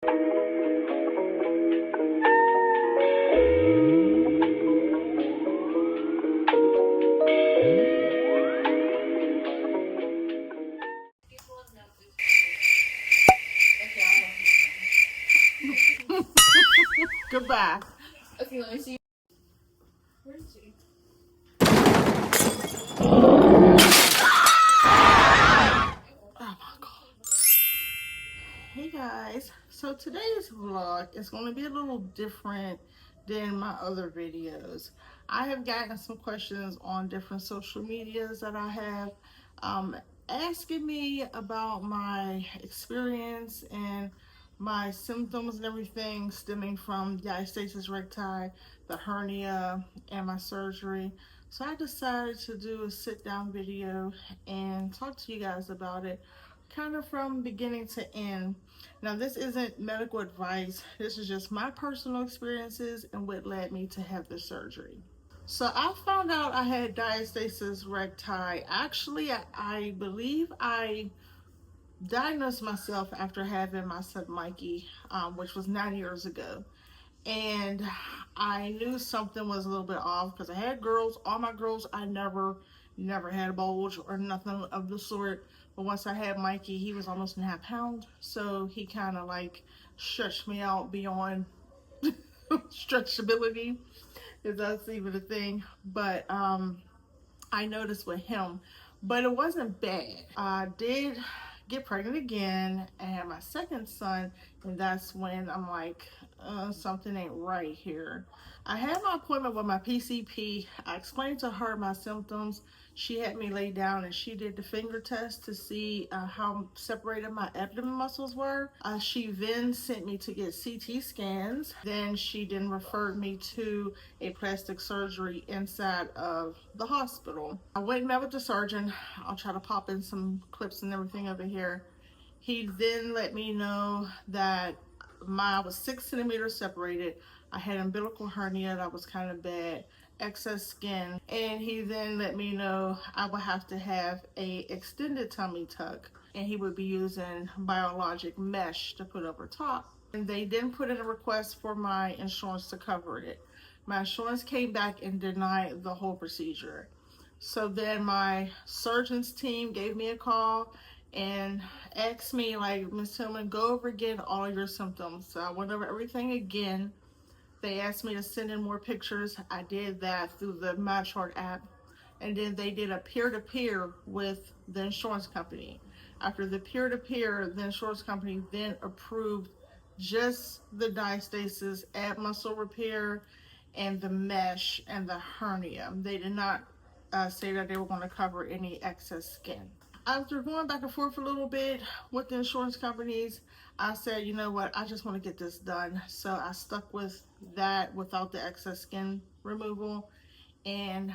Goodbye. Okay, let me see. Where is he? Oh my god. Hey guys, so today's vlog is going to be a little different than my other videos. I have gotten some questions on different social medias that I have asking me about my experience and my symptoms and everything stemming from diastasis recti, the hernia, and my surgery. So I decided to do a sit down video and talk to you guys about it kind of from beginning to end. Now, this isn't medical advice. This is just my personal experiences and what led me to have the surgery. So I found out I had diastasis recti. Actually, I believe I diagnosed myself after having my son Mikey, which was 9 years ago. And I knew something was a little bit off because I had girls. All my girls, I never had a bulge or nothing of the sort. But once I had Mikey, he was almost a half pound. So he kind of like stretched me out beyond stretchability, if that's even a thing. But I noticed with him, but it wasn't bad. I did get pregnant again and had my second son, and that's when I'm like, something ain't right here. I had my appointment with my PCP. I explained to her my symptoms. She had me lay down and she did the finger test to see how separated my abdomen muscles were. She then sent me to get CT scans. Then she referred me to a plastic surgery inside of the hospital. I went and met with the surgeon. I'll try to pop in some clips and everything over here. He then let me know that I was 6 centimeters separated. I had umbilical hernia that was kind of bad, excess skin, and he then let me know I would have to have a extended tummy tuck, and he would be using biologic mesh to put over top. And they then put in a request for my insurance to cover it. My insurance came back and denied the whole procedure. So then my surgeon's team gave me a call and asked me, like, Miss Tillman, go over again all your symptoms. So I went over everything again. They asked me to send in more pictures. I did that through the MyChart app. And then they did a peer-to-peer with the insurance company. After the peer-to-peer, the insurance company then approved just the diastasis, ab muscle repair, and the mesh and the hernia. They did not say that they were going to cover any excess skin. After going back and forth a little bit with the insurance companies, I said, you know what, I just want to get this done. So I stuck with that without the excess skin removal. And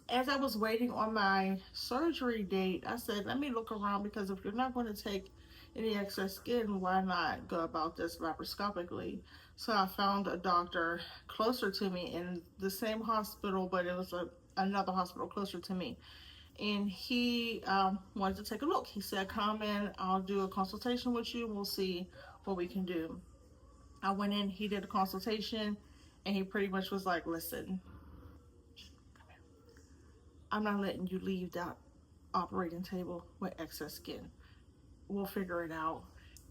as I was waiting on my surgery date, I said, let me look around, because if you're not going to take any excess skin, why not go about this laparoscopically? So I found a doctor closer to me in the same hospital, but it was another hospital closer to me. And he wanted to take a look. He said, come in, I'll do a consultation with you, we'll see what we can do. I went in, he did a consultation, and he pretty much was like, listen, I'm not letting you leave that operating table with excess skin. We'll figure it out.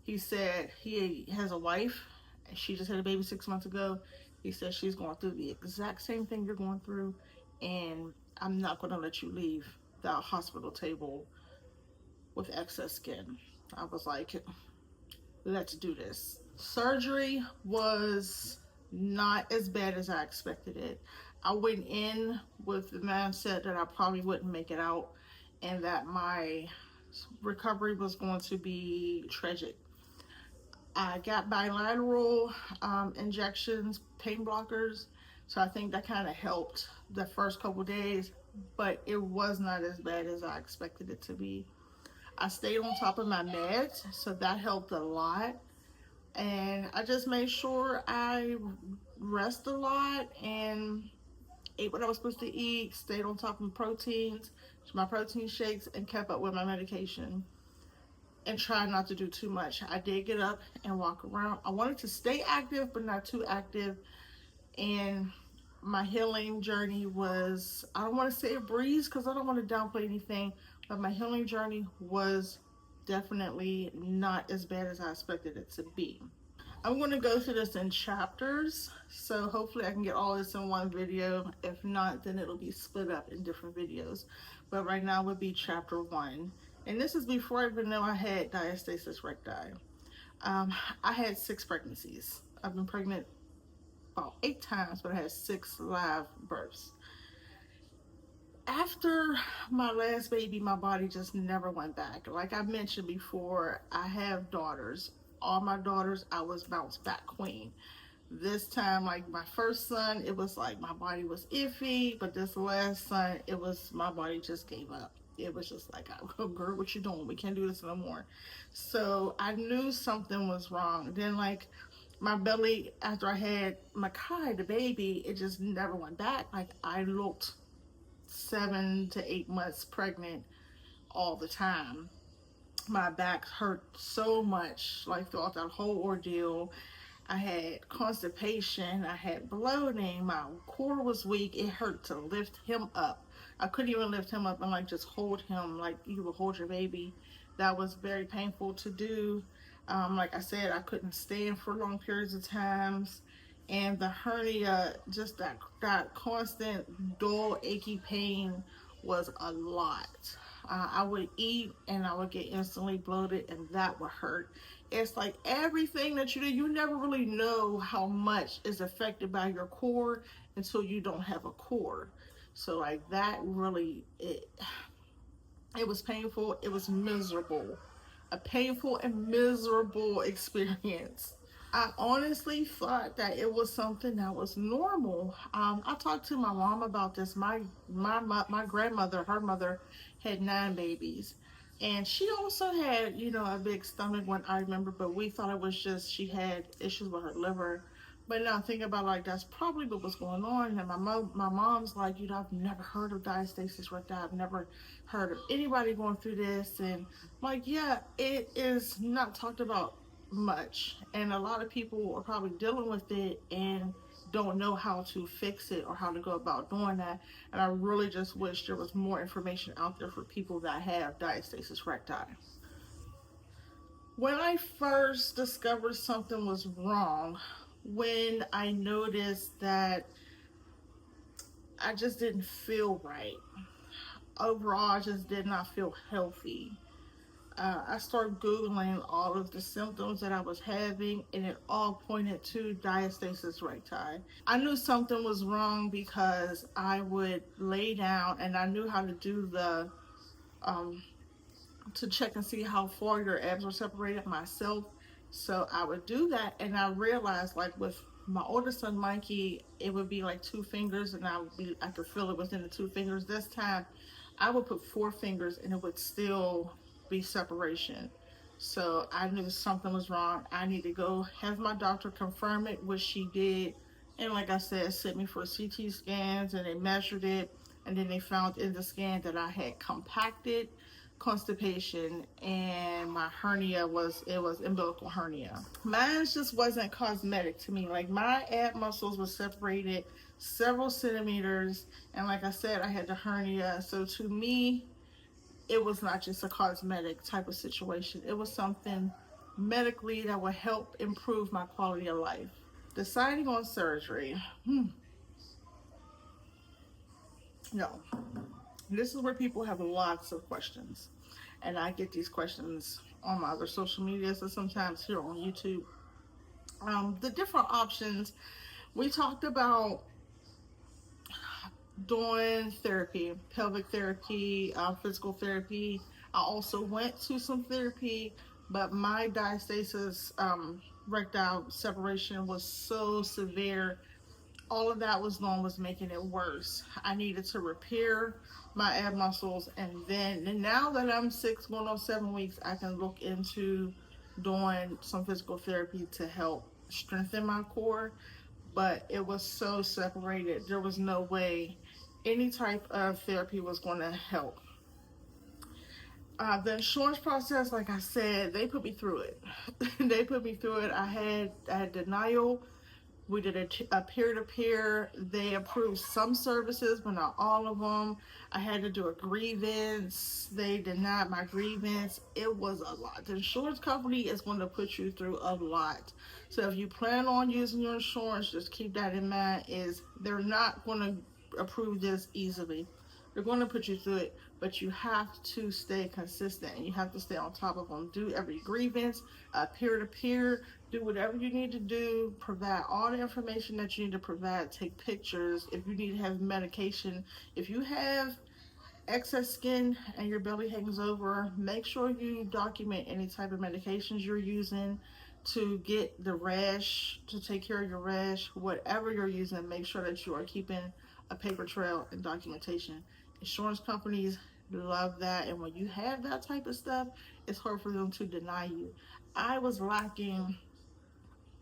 He said he has a wife, and she just had a baby 6 months ago. He said she's going through the exact same thing you're going through, and I'm not going to let you leave the hospital table with excess skin. I was like, let's do this. Surgery was not as bad as I expected it. I went in with the mindset that I probably wouldn't make it out and that my recovery was going to be tragic. I got bilateral injections, pain blockers, so I think that kind of helped the first couple days, but it was not as bad as I expected it to be. I stayed on top of my meds, so that helped a lot. And I just made sure I rest a lot and ate what I was supposed to eat, stayed on top of proteins, my protein shakes, and kept up with my medication. and try not to do too much. I did get up and walk around. I wanted to stay active, but not too active. And my healing journey was, I don't want to say a breeze because I don't want to downplay anything, but my healing journey was definitely not as bad as I expected it to be. I'm going to go through this in chapters, so hopefully I can get all this in one video. If not, then it'll be split up in different videos. But right now would be chapter 1. And this is before I even know I had diastasis recti. I had 6 pregnancies. I've been pregnant about 8 times, but I had 6 live births. After my last baby, my body just never went back. Like I mentioned before, I have daughters. All my daughters, I was bounce back queen. This time, like my first son, it was like my body was iffy, but this last son, it was my body just gave up. It was just like, oh, girl, what you doing? We can't do this no more. So I knew something was wrong. Then like my belly, after I had Makai, the baby, it just never went back. Like I looked 7 to 8 months pregnant all the time. My back hurt so much, like throughout that whole ordeal. I had constipation, I had bloating, my core was weak. It hurt to lift him up. I couldn't even lift him up and like just hold him like you would hold your baby. That was very painful to do. Like I said, I couldn't stand for long periods of times. And the hernia, just that constant dull, achy pain was a lot. I would eat and I would get instantly bloated, and that would hurt. It's like everything that you do, you never really know how much is affected by your core until you don't have a core. So like that really, it was painful. It was miserable. A painful and miserable experience. I honestly thought that it was something that was normal. I talked to my mom about this. My grandmother, her mother, had 9 babies, and she also had a big stomach when I remember. But we thought it was just she had issues with her liver. But now thinking about like that's probably what was going on. And my mom's like, I've never heard of diastasis recti. I've never heard of anybody going through this. And I'm like, yeah, it is not talked about much, and a lot of people are probably dealing with it and don't know how to fix it or how to go about doing that. And I really just wish there was more information out there for people that have diastasis recti. When I first discovered something was wrong, when I noticed that I just didn't feel right, overall I just did not feel healthy. I started Googling all of the symptoms that I was having, and it all pointed to diastasis recti. I knew something was wrong because I would lay down and I knew how to do um, to check and see how far your abs were separated myself. So I would do that, and I realized like with my older son Mikey, it would be like 2 fingers, and I could feel it within the 2 fingers. This time, I would put 4 fingers, and it would still be separation. So I knew something was wrong. I need to go have my doctor confirm it, which she did. And like I said, sent me for CT scans, and they measured it, and then they found in the scan that I had compacted constipation, and my hernia was umbilical hernia. Mine just wasn't cosmetic to me. Like my ab muscles were separated several centimeters, and like I said, I had the hernia. So to me, it was not just a cosmetic type of situation. It was something medically that would help improve my quality of life. Deciding on surgery. No. This is where people have lots of questions. And I get these questions on my other social media, so sometimes here on YouTube. The different options. We talked about doing therapy, pelvic therapy, physical therapy. I also went to some therapy, but my diastasis recti separation was so severe. All of that was doing was making it worse. I needed to repair my ab muscles, and now that I'm 6 going on 7 weeks, I can look into doing some physical therapy to help strengthen my core. But it was so separated, there was no way any type of therapy was going to help. The insurance process, like I said, they put me through it. They put me through it. I had denial. We did a peer-to-peer. They approved some services, but not all of them. I had to do a grievance. They denied my grievance. It was a lot. The insurance company is going to put you through a lot. So if you plan on using your insurance, just keep that in mind. Is they're not going to approve this easily. They're going to put you through it, but you have to stay consistent and you have to stay on top of them. Do every grievance, peer to peer, do whatever you need to do, provide all the information that you need to provide, take pictures. If you need to have medication, if you have excess skin and your belly hangs over, make sure you document any type of medications you're using to get the rash, to take care of your rash. Whatever you're using, make sure that you are keeping a paper trail and documentation. Insurance companies love that, and when you have that type of stuff, it's hard for them to deny you. I was lacking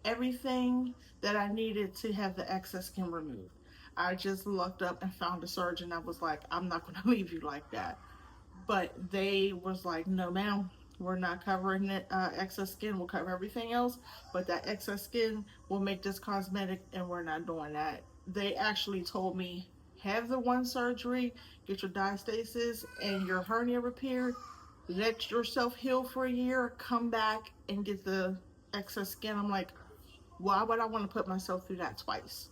everything that I needed to have the excess skin removed. I just looked up and found a surgeon. I was like, I'm not going to leave you like that. But they was like, no, ma'am, we're not covering it. Excess skin will cover everything else, but that excess skin will make this cosmetic, and we're not doing that. They actually told me, have the one surgery, get your diastasis and your hernia repaired, let yourself heal for a year, come back and get the excess skin. I'm like, why would I want to put myself through that twice?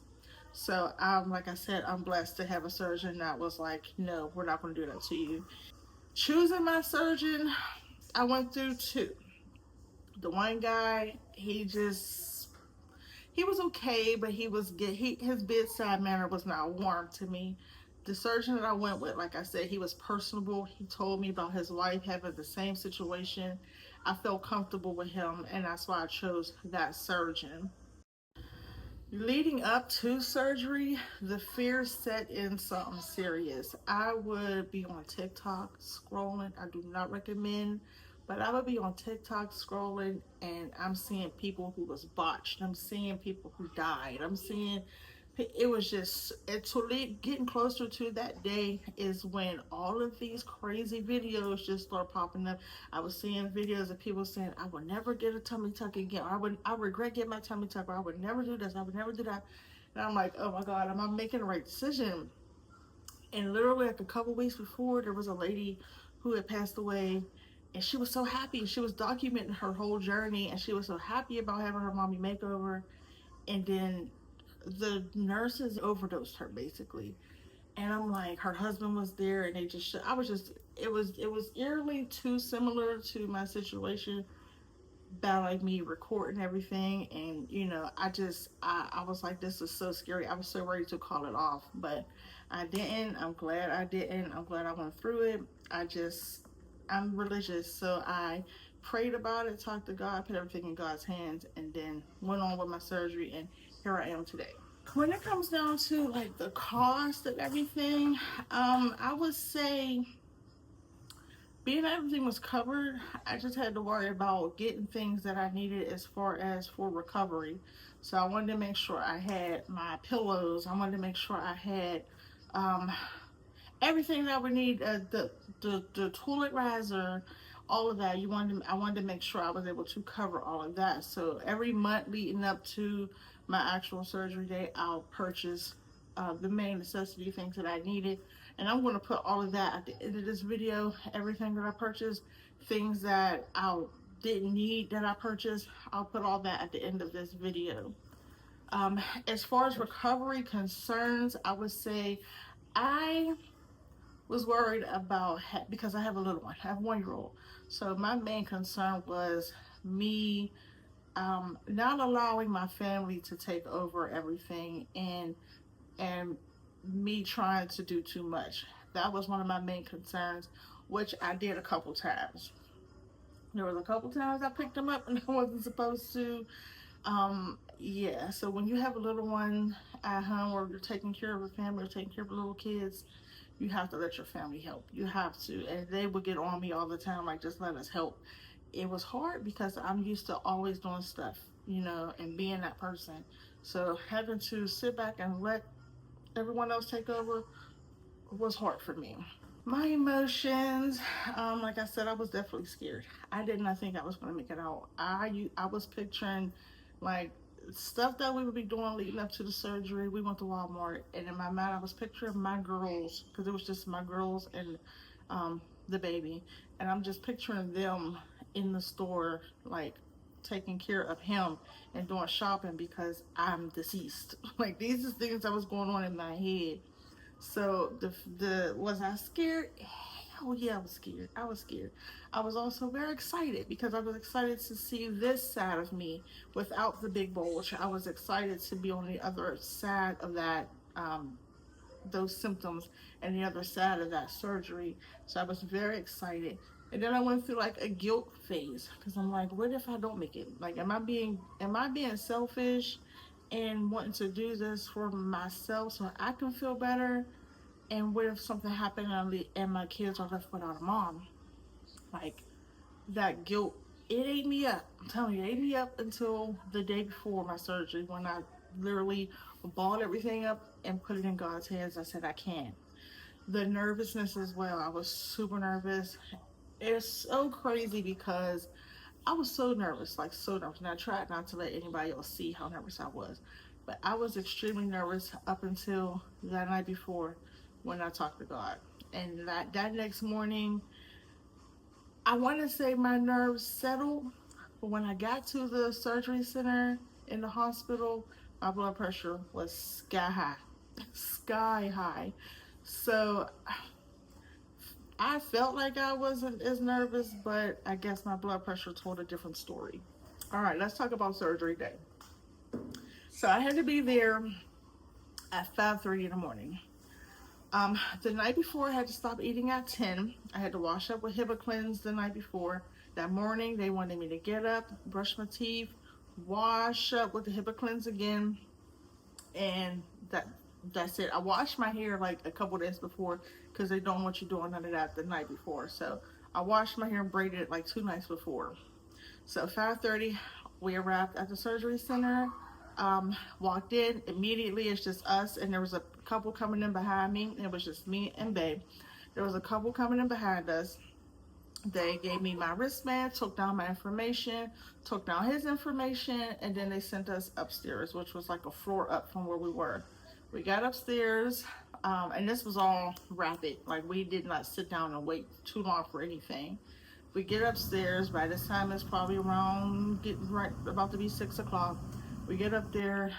So, like I said, I'm blessed to have a surgeon that was like, no, we're not going to do that to you. Choosing my surgeon, I went through two. The one guy, he was okay, but his bedside manner was not warm to me. The surgeon that I went with, like I said, he was personable. He told me about his wife having the same situation. I felt comfortable with him, and that's why I chose that surgeon. Leading up to surgery, the fear set in something serious. I would be on TikTok scrolling. I do not recommend, but I would be on TikTok scrolling and I'm seeing people who was botched. I'm seeing people who died. I'm seeing it was just getting closer to that day is when all of these crazy videos just start popping up. I was seeing videos of people saying, I will never get a tummy tuck again. I regret getting my tummy tuck, or I would never do this, I would never do that. And I'm like, oh my God, am I making the right decision? And literally like a couple weeks before, there was a lady who had passed away, and she was so happy. She was documenting her whole journey, and she was so happy about having her mommy makeover. And then the nurses overdosed her basically. And I'm like, her husband was there, and they just, I was just, it was eerily too similar to my situation about like me recording everything. And I was like, this is so scary. I was so ready to call it off, but I didn't. I'm glad I didn't. I'm glad I went through it. I'm religious, so I prayed about it, talked to God, put everything in God's hands, and then went on with my surgery, and here I am today. When it comes down to like the cost of everything, I would say being that everything was covered, I just had to worry about getting things that I needed as far as for recovery. So I wanted to make sure I had my pillows. I wanted to make sure I had um, everything that I would need. The toilet riser, all of that. I wanted to make sure I was able to cover all of that. So every month leading up to my actual surgery day, I'll purchase the main necessity things that I needed. And I'm going to put all of that at the end of this video. Everything that I purchased, things that I didn't need that I purchased, I'll put all that at the end of this video. As far as recovery concerns, I would say I was worried about because I have a little one. I have a 1 year old. So my main concern was me not allowing my family to take over everything, and me trying to do too much. That was one of my main concerns, which I did a couple times. There was a couple times I picked them up and I wasn't supposed to. Yeah, so when you have a little one at home, or you're taking care of a family or taking care of little kids, you have to let your family help. You have to. And they would get on me all the time, like, just let us help. It was hard because I'm used to always doing stuff, and being that person. So having to sit back and let everyone else take over was hard for me. My emotions, like I said, I was definitely scared. I did not think I was going to make it out. I was picturing like stuff that we would be doing leading up to the surgery. We went to Walmart, and in my mind, I was picturing my girls because it was just my girls and the baby, and I'm just picturing them in the store, like taking care of him and doing shopping because I'm deceased. Like these are things that was going on in my head. So the was I scared? Oh yeah, I was scared. I was scared. I was also very excited because I was excited to see this side of me without the big bulge. I was excited to be on the other side of that those symptoms and the other side of that surgery. So I was very excited. And then I went through like a guilt phase because I'm like, what if I don't make it? Like, am I being selfish and wanting to do this for myself so I can feel better? And what if something happened and my kids are left without a mom? Like that guilt, it ate me up. I'm telling you, it ate me up until the day before my surgery when I literally balled everything up and put it in God's hands. I said, I can't. The nervousness as well. I was super nervous. It's so crazy because I was so nervous, like so nervous. And I tried not to let anybody else see how nervous I was. But I was extremely nervous up until that night before when I talked to God. And that next morning, I want to say my nerves settled. But when I got to the surgery center in the hospital, my blood pressure was sky high. Sky high. So I felt like I wasn't as nervous, but I guess my blood pressure told a different story. All right, let's talk about surgery day. So I had to be there at 5:30 in the morning. The night before, I had to stop eating at 10. I had to wash up with Hibiclens the night before. That morning, they wanted me to get up, brush my teeth, wash up with the Hibiclens again, and that's it. I washed my hair like a couple days before because they don't want you doing none of that the night before. So I washed my hair and braided it like 2 nights before. So 5:30, we arrived at the surgery center. Walked in immediately. It's just us, and there was a couple coming in behind me. It was just me and Babe. There was a couple coming in behind us. They gave me my wristband, took down my information, took down his information, and then they sent us upstairs, which was like a floor up from where we were. We got upstairs, and this was all rapid. Like we did not sit down and wait too long for anything. We get upstairs. By this time, it's probably around getting right about to be 6 o'clock. We get up there.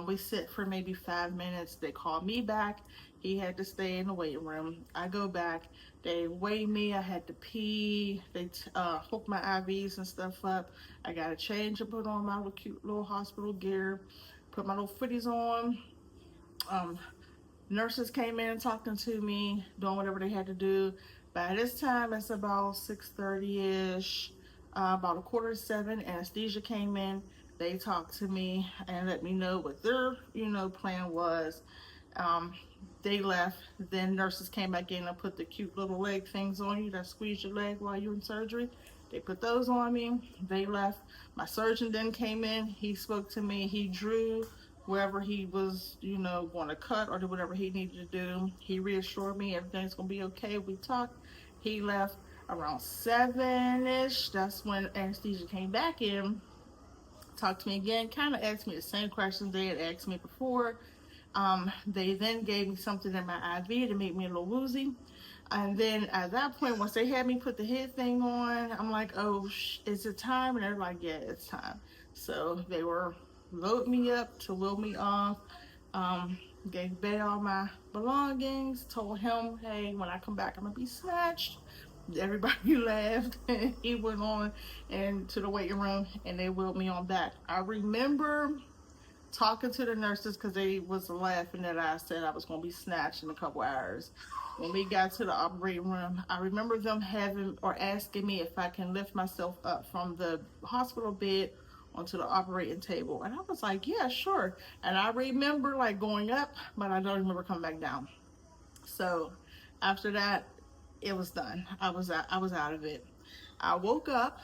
We sit for maybe 5 minutes. They call me back. He had to stay in the waiting room. I go back. They weigh me. I had to pee. They hook my IVs and stuff up. I got to change and put on my little cute little hospital gear. Put my little footies on. Um, Nurses came in talking to me, doing whatever they had to do. By this time, it's about 6:30ish. About a quarter to 7, anesthesia came in. They talked to me and let me know what their, plan was. Um, they left. Then nurses came back in and put the cute little leg things on you that squeeze your leg while you're in surgery. They put those on me. They left. My surgeon then came in. He spoke to me. He drew wherever he was, going to cut or do whatever he needed to do. He reassured me everything's going to be okay. We talked. He left around 7-ish. That's when anesthesia came back in, talked to me again, kind of asked me the same questions they had asked me before. They then gave me something in my IV to make me a little woozy. And then at that point, once they had me put the head thing on, I'm like, oh, is it time? And they're like, yeah, it's time. So they were loading me up to load me off. Um, Gave Bay all my belongings, told him, hey, when I come back, I'm going to be snatched. Everybody laughed. He went on and to the waiting room, and they wheeled me on back. I remember talking to the nurses because they was laughing that I said I was going to be snatched in a couple hours. When we got to the operating room, I remember them having or asking me if I can lift myself up from the hospital bed onto the operating table. And I was like, yeah, sure. And I remember like going up, but I don't remember coming back down. So after that, it was done. I was out of it. I woke up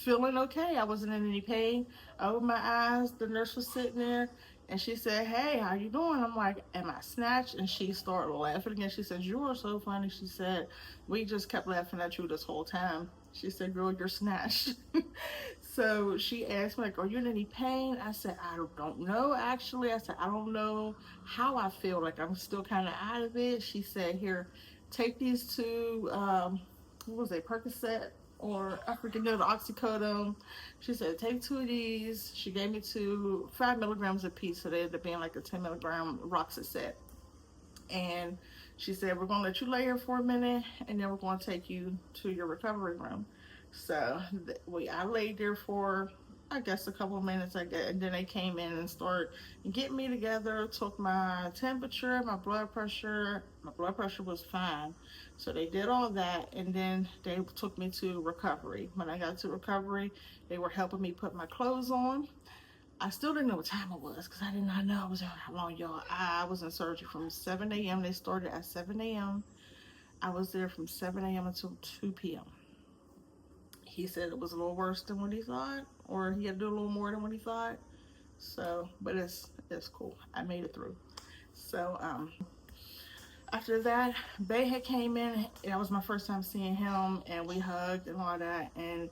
feeling okay. I wasn't in any pain. I opened my eyes. The nurse was sitting there. And she said, "Hey, how you doing?" I'm like, "Am I snatched?" And she started laughing again. She said, "You are so funny." She said, "We just kept laughing at you this whole time." She said, "Girl, you're snatched." So she asked me, like, "Are you in any pain?" I said, "I don't know, actually." I said, "I don't know how I feel. Like, I'm still kind of out of it." She said, "Here, take these two, what was it, Percocet? Or I forget, no, the oxycodone." She said, "Take two of these." She gave me two, 5 milligrams a piece, so they ended up being like a 10 milligram Roxicet. And she said, "We're gonna let you lay here for a minute, and then we're gonna take you to your recovery room." So I laid there for, I guess, a couple of minutes, I guess, and then they came in and started getting me together, took my temperature, my blood pressure. My blood pressure was fine. So they did all that, and then they took me to recovery. When I got to recovery, they were helping me put my clothes on. I still didn't know what time it was because I did not know I was there how long, y'all. I was in surgery from 7 a.m. They started at 7 a.m. I was there from 7 a.m. until 2 p.m. He said it was a little worse than what he thought, or he had to do a little more than what he thought. So, but it's cool. I made it through. So, after that, Bay had came in. That was my first time seeing him, and we hugged and all that. And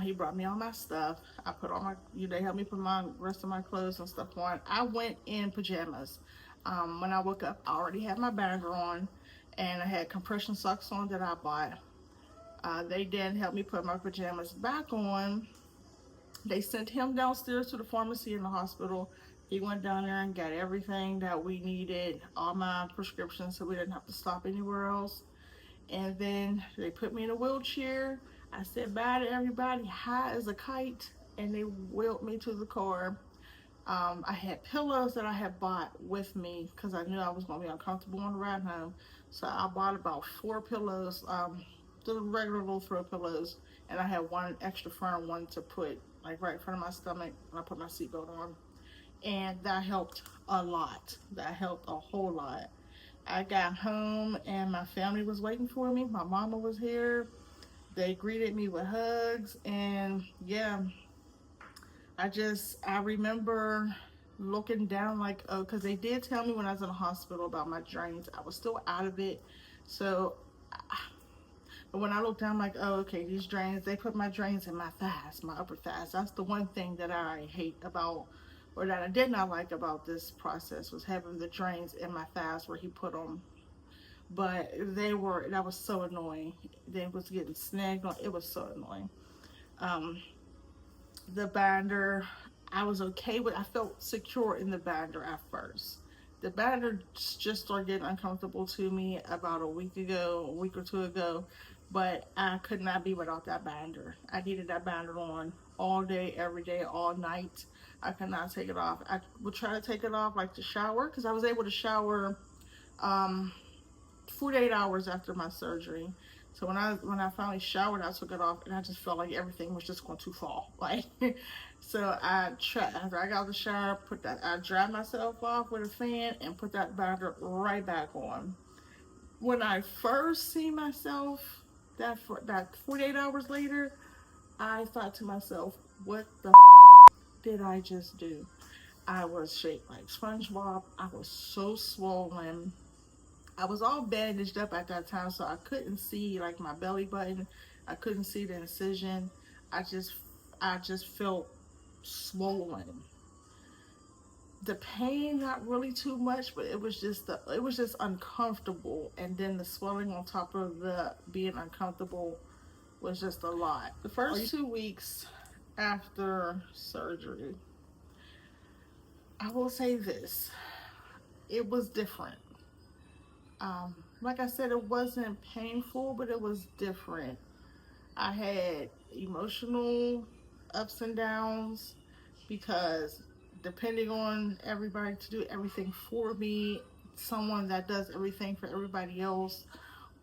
he brought me all my stuff. I put all my, they helped me put my rest of my clothes and stuff on. I went in pajamas. When I woke up, I already had my binder on, and I had compression socks on that I bought. They then helped me put my pajamas back on. They sent him downstairs to the pharmacy in the hospital. He went down there and got everything that we needed, all my prescriptions, so we didn't have to stop anywhere else. And then they put me in a wheelchair. I said bye to everybody, high as a kite, and they wheeled me to the car. I had pillows that I had bought with me because I knew I was going to be uncomfortable on the ride home. So I bought about 4 pillows, the regular little throw pillows, and I had one extra firm one to put like right in front of my stomach when I put my seatbelt on. And that helped a lot. That helped a whole lot. I got home and my family was waiting for me. My mama was here. They greeted me with hugs, and yeah, I remember looking down like, oh, because they did tell me when I was in the hospital about my drains. I was still out of it. So, but when I looked down, I'm like, oh, okay, these drains, they put my drains in my thighs, my upper thighs. That's the one thing that I hate about, or that I did not like about this process, was having the drains in my thighs where he put them. But that was so annoying. They was getting snagged on. It was so annoying. Um, the binder, I was okay with. I felt secure in the binder at first. The binder just started getting uncomfortable to me about a week or two ago, but I could not be without that binder. I needed that binder on all day, every day, all night. I could not take it off. I would try to take it off like to shower, because I was able to shower um, 48 hours after my surgery. So when I finally showered, I took it off, and I just felt like everything was just going to fall. Like, so after I got out of the shower, I dried myself off with a fan and put that binder right back on. When I first see myself, that 48 hours later, I thought to myself, what the did I just do? I was shaped like SpongeBob. I was so swollen. I was all bandaged up at that time, so I couldn't see like my belly button. I couldn't see the incision. I just, I just felt swollen. The pain, not really too much, but it was just uncomfortable, and then the swelling on top of the being uncomfortable was just a lot. The first 2 weeks after surgery, I will say this: it was different. Like I said, it wasn't painful, but it was different. I had emotional ups and downs because depending on everybody to do everything for me, someone that does everything for everybody else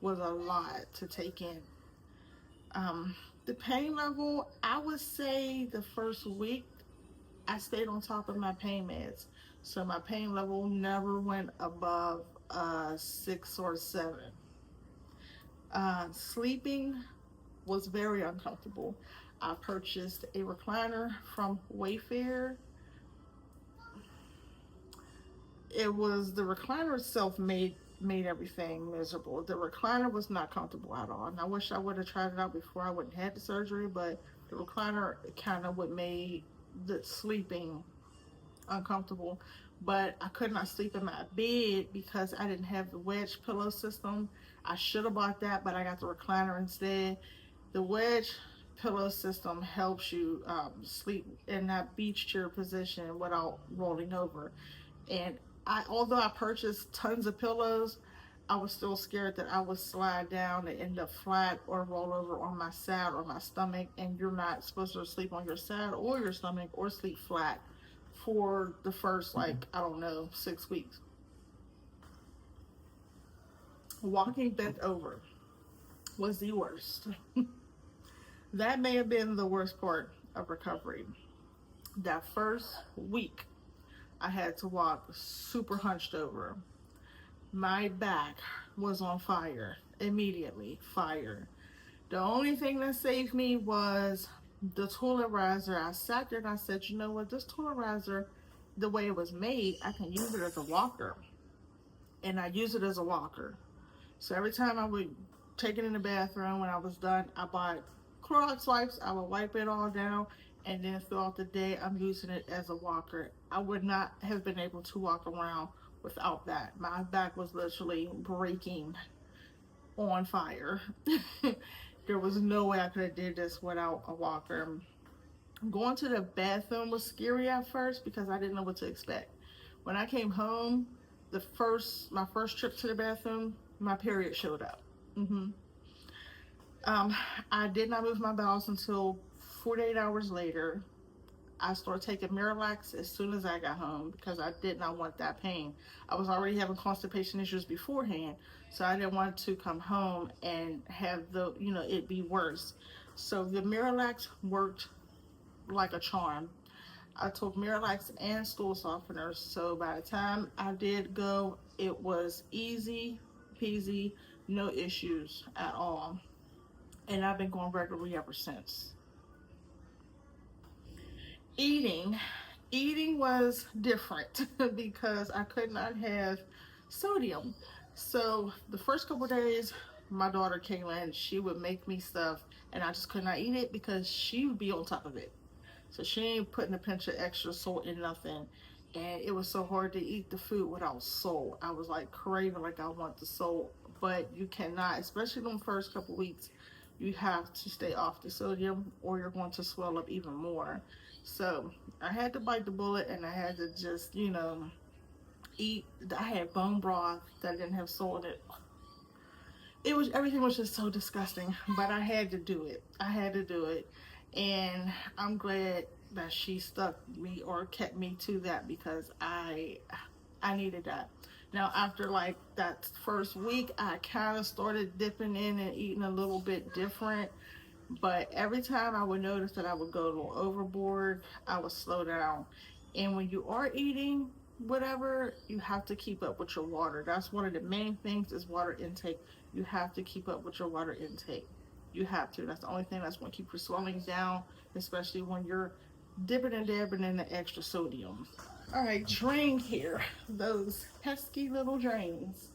was a lot to take in. Um, the pain level, I would say the first week I stayed on top of my pain meds. So my pain level never went above 6 or 7. Sleeping was very uncomfortable. I purchased a recliner from Wayfair. it was the recliner itself made everything miserable. The recliner was not comfortable at all, and I wish I would have tried it out before I went and had the surgery. But the recliner kind of what made the sleeping uncomfortable. But I could not sleep in my bed because I didn't have the wedge pillow system. I should have bought that, but I got the recliner instead. The wedge pillow system helps you sleep in that beach chair position without rolling over. And although I purchased tons of pillows, I was still scared that I would slide down and end up flat or roll over on my side or my stomach. And you're not supposed to sleep on your side or your stomach or sleep flat for the first, like, I don't know, 6 weeks. Walking bent over was the worst. That may have been the worst part of recovery. That first week, I had to walk super hunched over. My back was on fire immediately. Fire. The only thing that saved me was the toilet riser. I sat there and I said, you know what, this toilet riser, the way it was made, I can use it as a walker. And I use it as a walker. So every time I would take it in the bathroom when I was done, I bought Clorox wipes. I would wipe it all down, and then throughout the day, I'm using it as a walker. I would not have been able to walk around without that. My back was literally breaking on fire. There was no way I could have did this without a walker. Going to the bathroom was scary at first because I didn't know what to expect. When I came home, my first trip to the bathroom, my period showed up. hmm I did not move my bowels until 48 hours later. I started taking Miralax as soon as I got home because I did not want that pain. I was already having constipation issues beforehand, so I didn't want to come home and have it be worse. So the Miralax worked like a charm. I took Miralax and stool softeners, so by the time I did go, it was easy peasy, no issues at all. And I've been going regularly ever since. Eating. Eating was different because I could not have sodium. So the first couple of days, my daughter came in, she would make me stuff, and I just could not eat it because she would be on top of it. So she ain't putting a pinch of extra salt in nothing. And it was so hard to eat the food without salt. I was like craving like I want the salt. But you cannot, especially in the first couple weeks, you have to stay off the sodium or you're going to swell up even more. So I had to bite the bullet and I had to just, eat. I had bone broth that didn't have salt in it. Everything was just so disgusting, but I had to do it. I had to do it. And I'm glad that she stuck me or kept me to that because I needed that. Now after like that first week, I kind of started dipping in and eating a little bit different, but every time I would notice that I would go a little overboard, I would slow down. And when you are eating whatever, you have to keep up with your water. That's one of the main things is water intake. You have to keep up with your water intake. You have to. That's the only thing that's going to keep your swelling down, especially when you're dipping and dabbing in the extra sodium. All right, drain care. Those pesky little drains.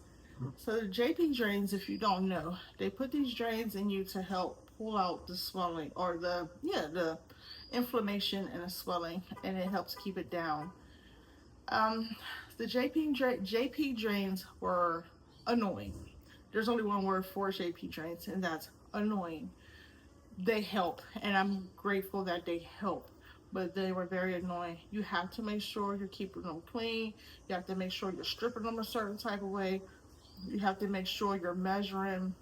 So the JP drains, if you don't know, they put these drains in you to help pull out the swelling or the inflammation and the swelling, and it helps keep it down. Um, the JP drains were annoying. There's only one word for JP drains, and that's annoying. They help, and I'm grateful that they help. But they were very annoying. You have to make sure you're keeping them clean. You have to make sure you're stripping them a certain type of way. You have to make sure you're measuring,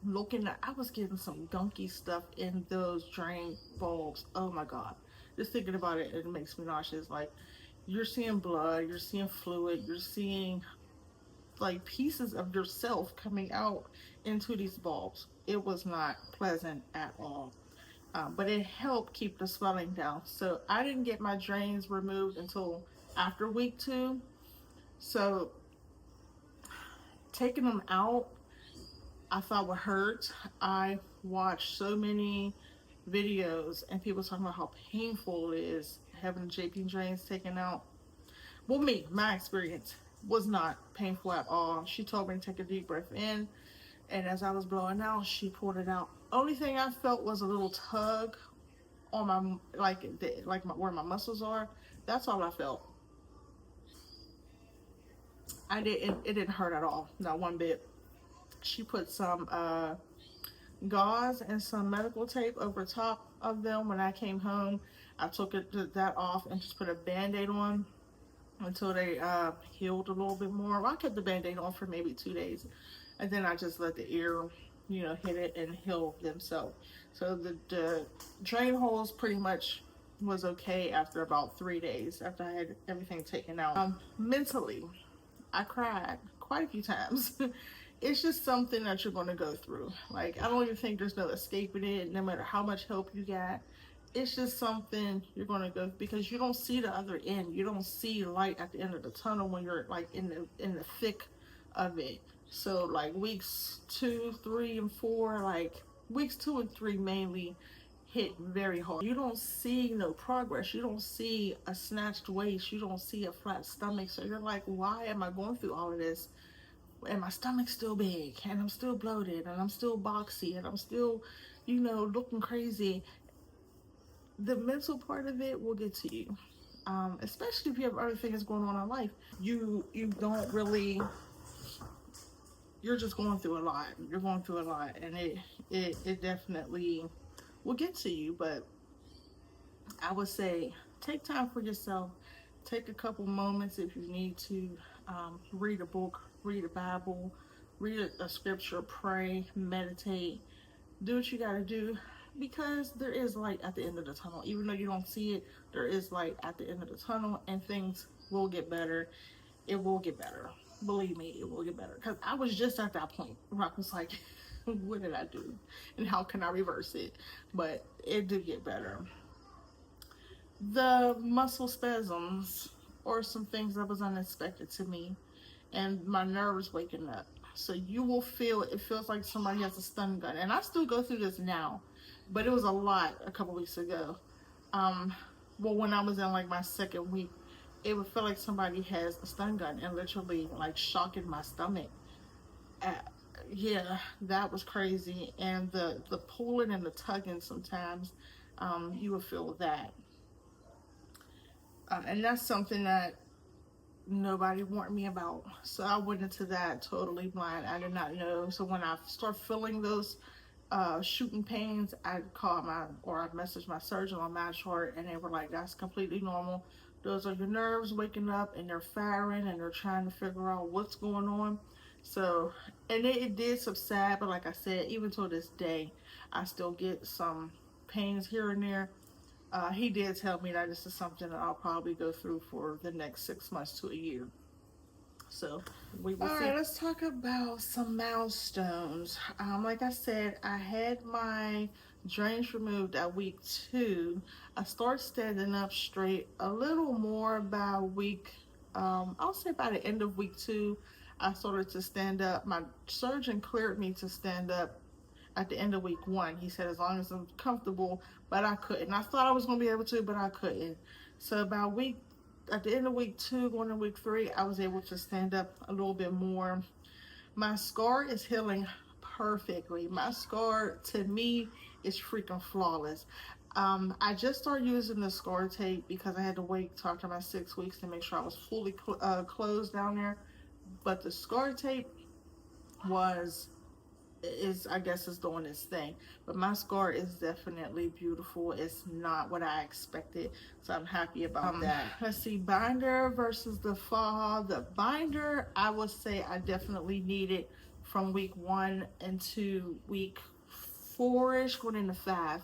looking at. I was getting some gunky stuff in those drain bulbs. Oh my God. Just thinking about it, it makes me nauseous. Like, you're seeing blood, you're seeing fluid, you're seeing like pieces of yourself coming out into these bulbs. It was not pleasant at all. But it helped keep the swelling down. So I didn't get my drains removed until after week 2. So taking them out, I thought would hurt. I watched so many videos and people talking about how painful it is having JP drains taken out. Well, my experience was not painful at all. She told me to take a deep breath in, and as I was blowing out, she pulled it out. Only thing I felt was a little tug on my where my muscles are. That's all I felt. It didn't hurt at all, not one bit. She put some gauze and some medical tape over top of them. When I came home, I took that off and just put a band-aid on until they healed a little bit more. Well, I kept the band-aid on for maybe 2 days, and then I just let the ear, hit it and heal themselves. So the drain holes pretty much was okay after about 3 days after I had everything taken out. Mentally, I cried quite a few times. It's just something that you're going to go through. Like, I don't even think there's no escaping it, no matter how much help you got. It's just something you're going to go, because you don't see the other end. You don't see light at the end of the tunnel when you're like in the thick of it. So like weeks 2, 3, and 4, like weeks 2 and 3 mainly hit very hard. You don't see no progress. You don't see a snatched waist. You don't see a flat stomach. So you're like, why am I going through all of this? And my stomach's still big, and I'm still bloated, and I'm still boxy, and I'm still, looking crazy. The mental part of it will get to you, especially if you have other things going on in life. You don't really. You're just going through a lot. You're going through a lot, and it definitely will get to you. But I would say take time for yourself. Take a couple moments if you need to. Read a book, read a Bible, read a scripture, pray, meditate. Do what you got to do, because there is light at the end of the tunnel. Even though you don't see it, there is light at the end of the tunnel, and things will get better. It will get better. Believe me, it will get better. Because I was just at that point where I was like, what did I do? And how can I reverse it? But it did get better. The muscle spasms or some things that was unexpected to me, and my nerves waking up. So you will feel, it feels like somebody has a stun gun. And I still go through this now, but it was a lot a couple weeks ago. Well, when I was in like my second week, it would feel like somebody has a stun gun and literally like shocking my stomach. Uh, yeah, that was crazy. And the pulling and the tugging sometimes, you would feel that. And that's something that nobody warned me about. So I went into that totally blind. I did not know. So when I start feeling those shooting pains, I messaged my surgeon on my chart, and they were like, that's completely normal. Those are your nerves waking up, and they're firing, and they're trying to figure out what's going on. So, and it did subside, but like I said, even to this day, I still get some pains here and there. He did tell me that this is something that I'll probably go through for the next 6 months to a year. So we will see. All right, let's talk about some milestones. Like I said, I had my drains removed at week 2. I started standing up straight a little more by week. I'll say by the end of week 2, I started to stand up. My surgeon cleared me to stand up at the end of week 1. He said as long as I'm comfortable, but I couldn't. I thought I was going to be able to, but I couldn't. So about at the end of week 2, going to week 3, I was able to stand up a little bit more. My scar is healing perfectly. My scar, to me, is freaking flawless. I just started using the scar tape because I had to wait till after my 6 weeks to make sure I was fully closed down there. But the scar tape I guess is doing its thing. But my scar is definitely beautiful. It's not what I expected, so I'm happy about that. Let's see, binder versus the fall. The binder, I would say I definitely needed from week 1 into week 4-ish, going into 5.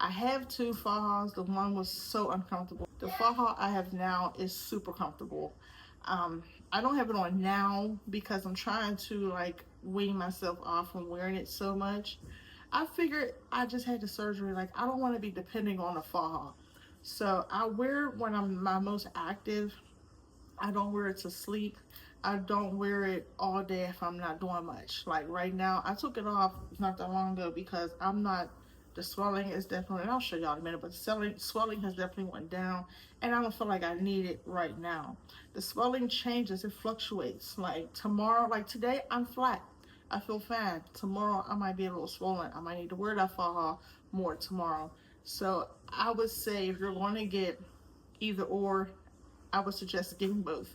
I have 2 falls. The one was so uncomfortable. The fall I have now is super comfortable. I don't have it on now because I'm trying to like wean myself off from wearing it so much. I figured I just had the surgery. Like, I don't want to be depending on a fall. So I wear it when I'm my most active. I don't wear it to sleep. I don't wear it all day if I'm not doing much. Like right now, I took it off not that long ago because I'm not The swelling is definitely, and I'll show y'all in a minute, but the swelling has definitely went down, and I don't feel like I need it right now. The swelling changes, it fluctuates. Like tomorrow, like today, I'm flat. I feel fine. Tomorrow, I might be a little swollen. I might need to wear that faja more tomorrow. So I would say if you're going to get either or, I would suggest getting both.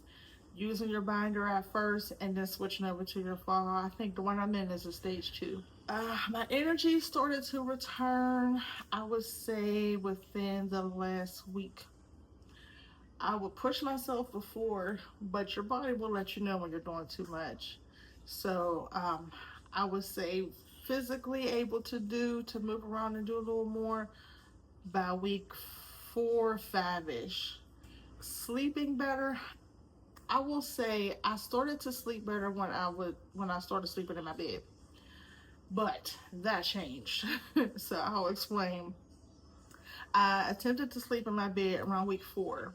Using your binder at first and then switching over to your faja. I think the one I'm in is a stage 2. My energy started to return, I would say, within the last week. I would push myself before, but your body will let you know when you're doing too much. So I would say physically able to move around and do a little more by week 4, 5-ish. Sleeping better, I will say I started to sleep better when I started sleeping in my bed. But that changed. So I'll explain. I attempted to sleep in my bed around week 4.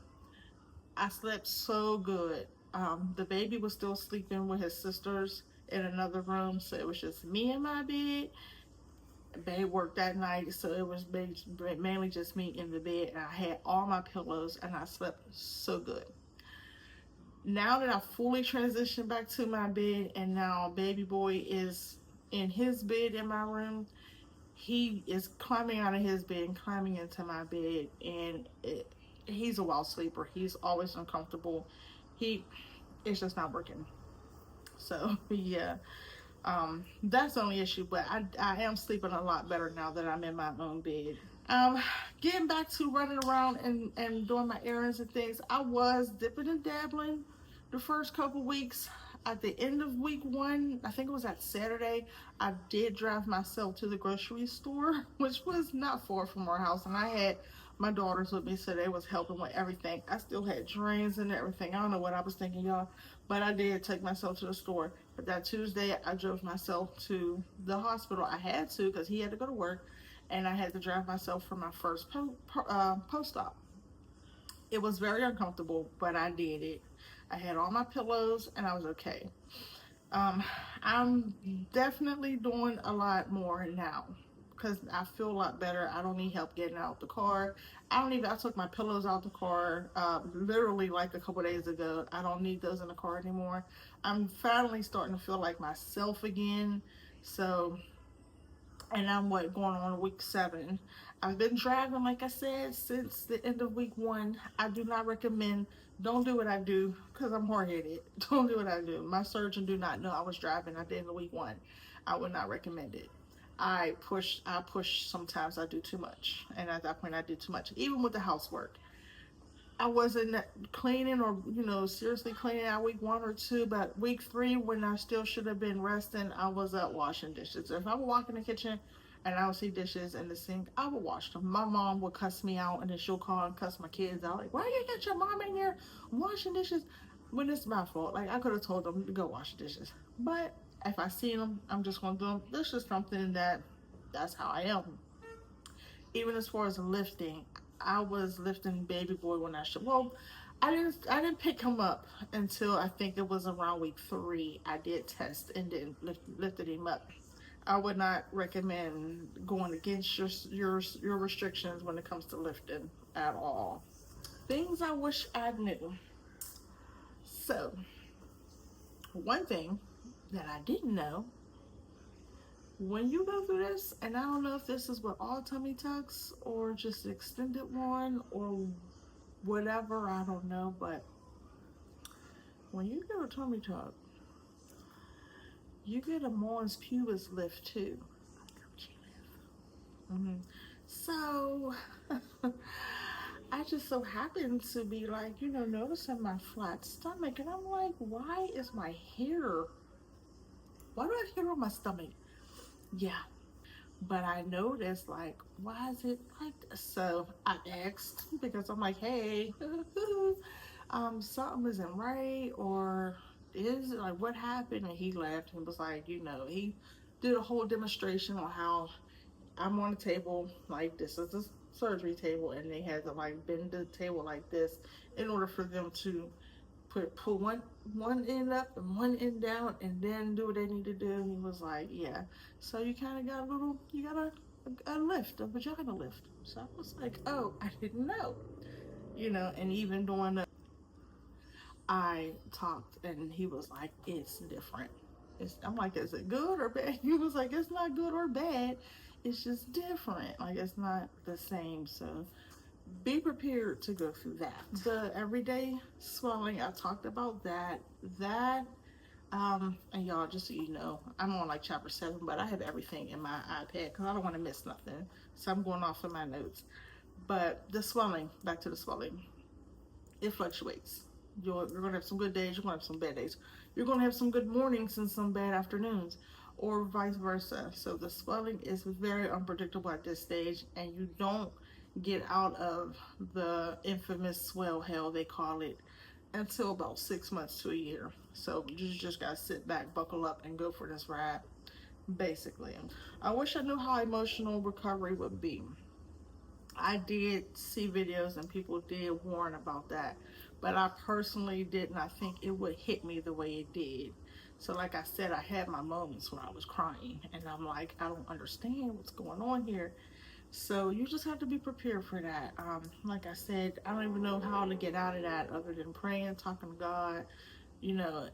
I slept so good. The baby was still sleeping with his sisters in another room, so it was just me in my bed. Babe worked that night, so it was mainly just me in the bed, and I had all my pillows, and I slept so good. Now that I fully transitioned back to my bed, and now baby boy is in his bed in my room, he is climbing out of his bed and climbing into my bed, and he's a wild sleeper. He's always uncomfortable. He It's just not working. So yeah, that's the only issue. But I am sleeping a lot better now that I'm in my own bed. Um, Getting back to running around and doing my errands and things, I was dipping and dabbling the first couple weeks. At the end of week 1, I think it was that Saturday, I did drive myself to the grocery store, which was not far from our house, and I had my daughters with me, so they was helping with everything. I still had drains and everything. I don't know what I was thinking, y'all, but I did take myself to the store. But that Tuesday, I drove myself to the hospital. I had to because he had to go to work, and I had to drive myself for my first post op. It was very uncomfortable, but I did it. I had all my pillows, and I was okay. Um, I'm definitely doing a lot more now because I feel a lot better. I don't need help getting out the car. I took my pillows out the car literally like a couple days ago. I don't need those in the car anymore. I'm finally starting to feel like myself again. So, and I'm going on week 7. I've been driving, like I said, since the end of week 1. I do not recommend. Don't do what I do because I'm hard headed. Don't do what I do. My surgeon do not know I was driving at the end of week 1. I would not recommend it. I push. Sometimes I do too much, and at that point I did too much. Even with the housework, I wasn't cleaning or seriously cleaning out week 1 or 2, but week 3 when I still should have been resting, I was up washing dishes. If I would walk in the kitchen and I would see dishes in the sink, I would wash them. My mom would cuss me out, and then she'll call and cuss my kids out like, "Why you get your mom in here washing dishes?" When it's my fault. Like I could have told them to go wash the dishes, but if I see them, I'm just gonna do them. This is something that's how I am. Even as far as lifting, I was lifting baby boy when I should. Well, I didn't pick him up until I think it was around week 3. I did test and then lifted him up. I would not recommend going against your restrictions when it comes to lifting at all. Things I wish I knew. So, one thing that I didn't know, when you go through this, and I don't know if this is with all tummy tucks or just the extended one or whatever, I don't know, but when you get a tummy tuck, you get a mons pubis lift too. Mm-hmm. So I just so happened to be like, noticing my flat stomach, and I'm like, why is my hair? Why do I have hair on my stomach? Yeah, but I noticed, like, why is it like this? So I asked because I'm like, hey, something isn't right, or is it like what happened? And he laughed and was like, he did a whole demonstration on how I'm on a table, like this is a surgery table, and they had to like bend the table like this in order for them to pull one end up and one end down and then do what they need to do. And he was like, yeah. So you kind of got you gotta a lift, a vagina lift. So I was like, oh, I didn't know. And even doing I talked and he was like, it's different. I'm like, is it good or bad? He was like, it's not good or bad. It's just different. Like, it's not the same. So be prepared to go through that. The everyday swelling, I talked about that. And y'all, just so you know, I'm on like chapter 7, but I have everything in my iPad because I don't want to miss nothing. So I'm going off of my notes. But the swelling, back to the swelling, it fluctuates. You're going to have some good days, you're going to have some bad days. You're going to have some good mornings and some bad afternoons, or vice versa. So the swelling is very unpredictable at this stage, and you don't get out of the infamous swell hell, they call it, until about 6 months to a year. So you just got to sit back, buckle up, and go for this ride, basically. I wish I knew how emotional recovery would be. I did see videos and people did warn about that, but I personally did not think it would hit me the way it did. So like I said, I had my moments where I was crying and I'm like, I don't understand what's going on here. So you just have to be prepared for that. Like I said, I don't even know how to get out of that other than praying, talking to God. You know,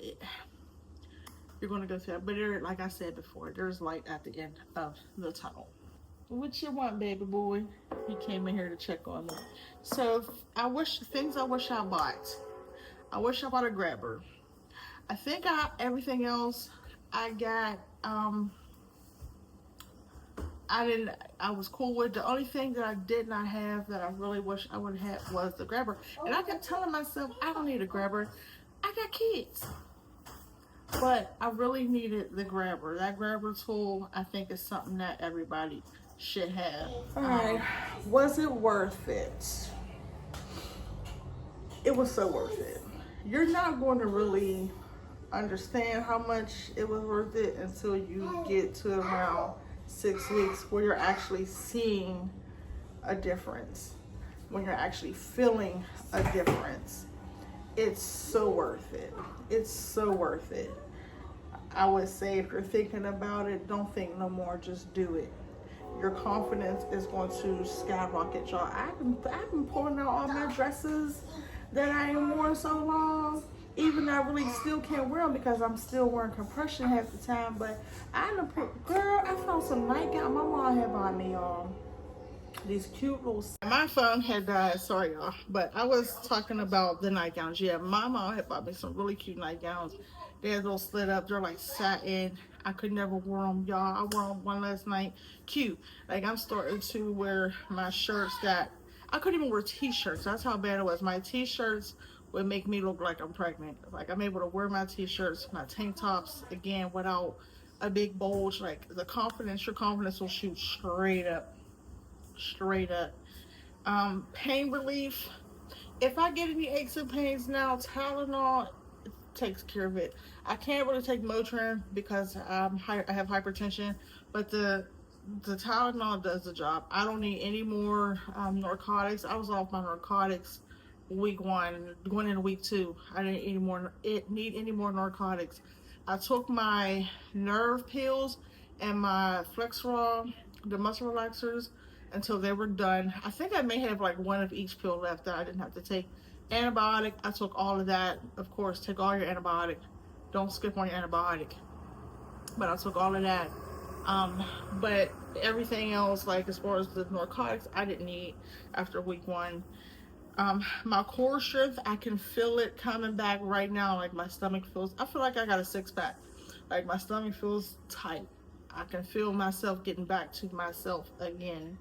you're going to go through that. But like I said before, there's light at the end of the tunnel. What you want, baby boy? He came in here to check on me. So I wish I bought. I wish I bought a grabber. I think everything else I got. I didn't. I was cool with. The only thing that I did not have that I really wish I would have was the grabber. And I kept telling myself I don't need a grabber. I got kids. But I really needed the grabber. That grabber tool, I think, is something that everybody should have. Alright, was it worth it? It was so worth it. You're not going to really understand how much it was worth it until you get to around 6 weeks where you're actually seeing a difference, when you're actually feeling a difference. It's so worth it. It's so worth it. I would say if you're thinking about it, don't think no more, just do it. Your confidence is going to skyrocket, y'all. I've been pulling out all my dresses that I ain't worn so long. Even though I really still can't wear them because I'm still wearing compression half the time. But girl, I found some nightgown my mom had bought me, y'all. These cute little. My phone had died, sorry y'all. But I was talking about the nightgowns. Yeah, my mom had bought me some really cute nightgowns. They're little slit up. They're like satin. I could never wear them, y'all. I wore them one last night. Cute. Like I'm starting to wear my shirts that I couldn't even wear t-shirts. That's how bad it was. My t-shirts would make me look like I'm pregnant. Like I'm able to wear my t-shirts, my tank tops again without a big bulge. Like your confidence will shoot straight up. Straight up. Pain relief. If I get any aches and pains now, Tylenol takes care of it. I can't really take Motrin because I have hypertension, but the Tylenol does the job. I don't need any more narcotics. I was off my narcotics week 1, going into week 2. I didn't need any more narcotics. I took my nerve pills and my Flexerol, the muscle relaxers, until they were done. I think I may have like one of each pill left that I didn't have to take. Antibiotic, I took all of that. Of course, take all your antibiotic. Don't skip on your antibiotic. But I took all of that. But everything else, like as far as the narcotics, I didn't need after week 1. My core strength, I can feel it coming back right now. Like my stomach I feel like I got a 6-pack. Like my stomach feels tight. I can feel myself getting back to myself again.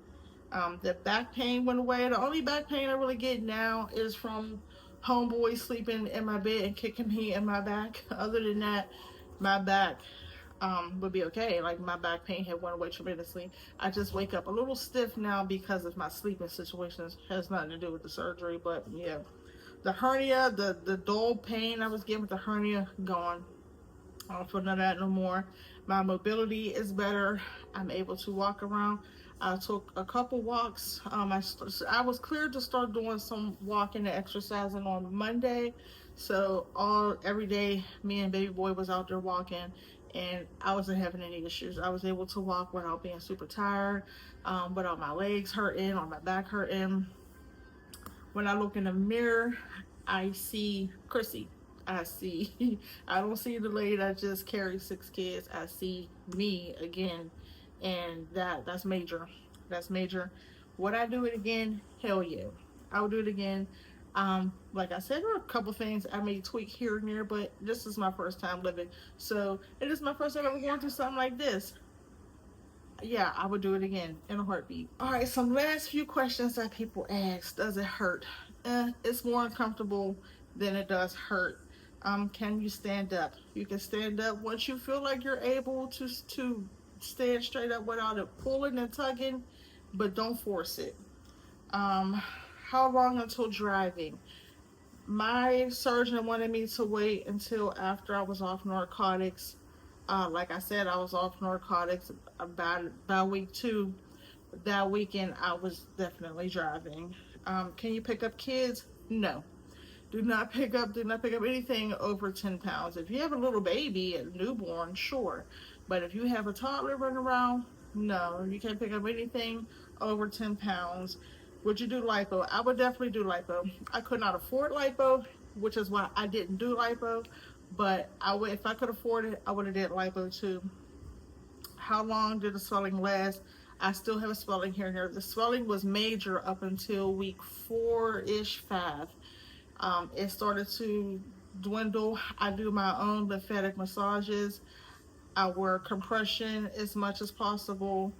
The back pain went away. The only back pain I really get now is from homeboy sleeping in my bed and kicking me in my back. Other than that, my back would be okay. Like my back pain had went away tremendously. I just wake up a little stiff now because of my sleeping situations. It has nothing to do with the surgery, but yeah. The hernia, the dull pain I was getting with the hernia, gone. I don't feel none of that no more. My mobility is better. I'm able to walk around. I took a couple walks. I was cleared to start doing some walking and exercising on Monday. So every day, me and baby boy was out there walking, and I wasn't having any issues. I was able to walk without being super tired, without my legs hurting or my back hurting. When I look in the mirror, I see Crissy. I see, I don't see the lady that just carried 6 kids. I see me again, and that's major. That's major. Would I do it again? Hell yeah, I would do it again. Like I said, there are a couple things I may tweak here and there, but this is my first time living, so it is my first time ever going through something like this. Yeah, I would do it again in a heartbeat. All right, some last few questions that people ask. Does it hurt? It's more uncomfortable than it does hurt. Can you stand up? You can stand up once you feel like you're able to stand straight up without it pulling and tugging, but don't force it. Um, how long until driving? My surgeon wanted me to wait until after I was off narcotics. Like I said, I was off narcotics about week 2. That weekend, I was definitely driving. Can you pick up kids? No. Do not pick up anything over 10 pounds. If you have a little baby, a newborn, sure. But if you have a toddler running around, no, you can't pick up anything over 10 pounds. Would you do lipo? I would definitely do lipo. I could not afford lipo, which is why I didn't do lipo. But I would, if I could afford it, I would have did lipo too. How long did the swelling last? I still have a swelling here and there. The swelling was major up until week 4-ish, 5. It started to dwindle. I do my own lymphatic massages. I wear compression as much as possible,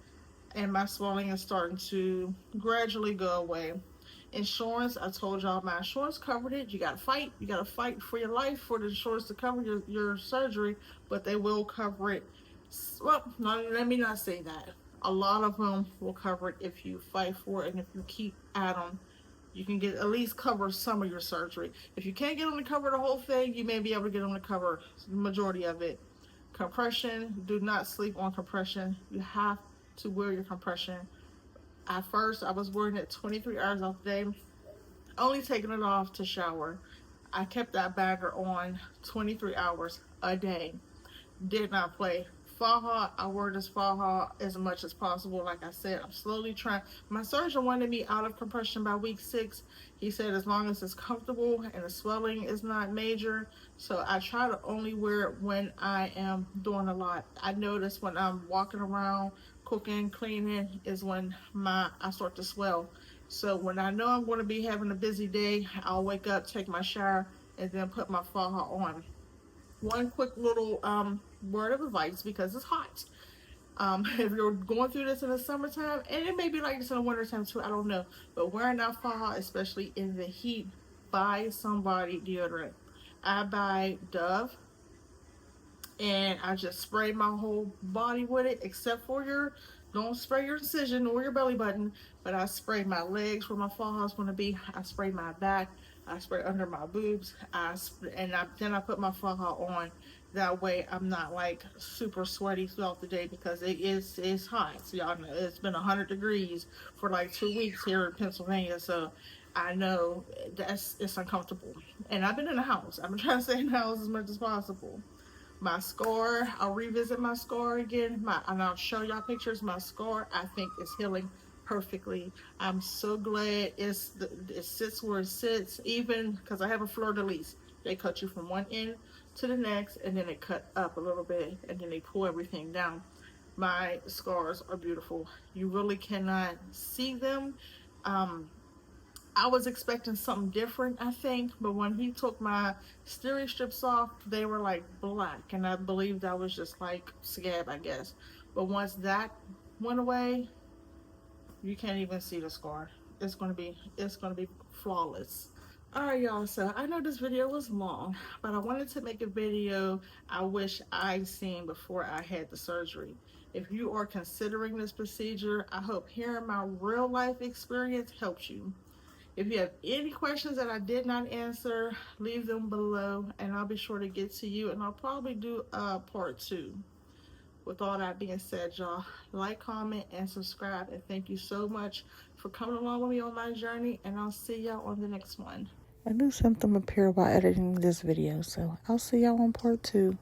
and my swelling is starting to gradually go away. Insurance, I told y'all my insurance covered it. You gotta fight. You gotta fight for your life for the insurance to cover your surgery, but they will cover it. Well, let me not say that. A lot of them will cover it if you fight for it and if you keep at them. You can get at least cover some of your surgery. If you can't get them to cover the whole thing, you may be able to get them to cover the majority of it. Compression, do not sleep on compression. You have to wear your compression. At first, I was wearing it 23 hours a day, only taking it off to shower. I kept that bagger on 23 hours a day. Did not play. Faja, I wear this Faja as much as possible. Like I said, I'm slowly trying. My surgeon wanted me out of compression by week 6. He said as long as it's comfortable and the swelling is not major. So I try to only wear it when I am doing a lot. I notice when I'm walking around, cooking, cleaning is when I start to swell. So when I know I'm going to be having a busy day, I'll wake up, take my shower, and then put my Faja on. One quick little word of advice, because it's hot. If you're going through this in the summertime, and it may be like this in the wintertime too, I don't know. But wearing that faja, especially in the heat, buy somebody deodorant. I buy Dove, and I just spray my whole body with it, except for don't spray your incision or your belly button, but I spray my legs where my faja is going to be. I spray my back. I spray under my boobs. Then I put my faja on. That way I'm not like super sweaty throughout the day, because it's hot. So y'all know it's been 100 degrees for like 2 weeks here in Pennsylvania. So I know it's uncomfortable. And I've been in the house. I've been trying to stay in the house as much as possible. My scar, I'll revisit my scar again, and I'll show y'all pictures. My scar, I think, is healing perfectly. I'm so glad it sits where it sits, even because I have a Fleur-de-Lis. They cut you from one end to the next, and then they cut up a little bit, and then they pull everything down. My scars are beautiful. You really cannot see them. I was expecting something different, I think, but when he took my steering strips off, they were like black, and I believe that was just like scab, I guess. But once that went away, you can't even see the scar. It's gonna be flawless. All right, y'all. So I know this video was long, but I wanted to make a video I wish I'd seen before I had the surgery. If you are considering this procedure, I hope hearing my real life experience helps you. If you have any questions that I did not answer, leave them below, and I'll be sure to get to you, and I'll probably do a part 2. With all that being said, y'all, like, comment, and subscribe, and thank you so much for coming along with me on my journey, and I'll see y'all on the next one. I knew something would appear while editing this video, so I'll see y'all on part 2.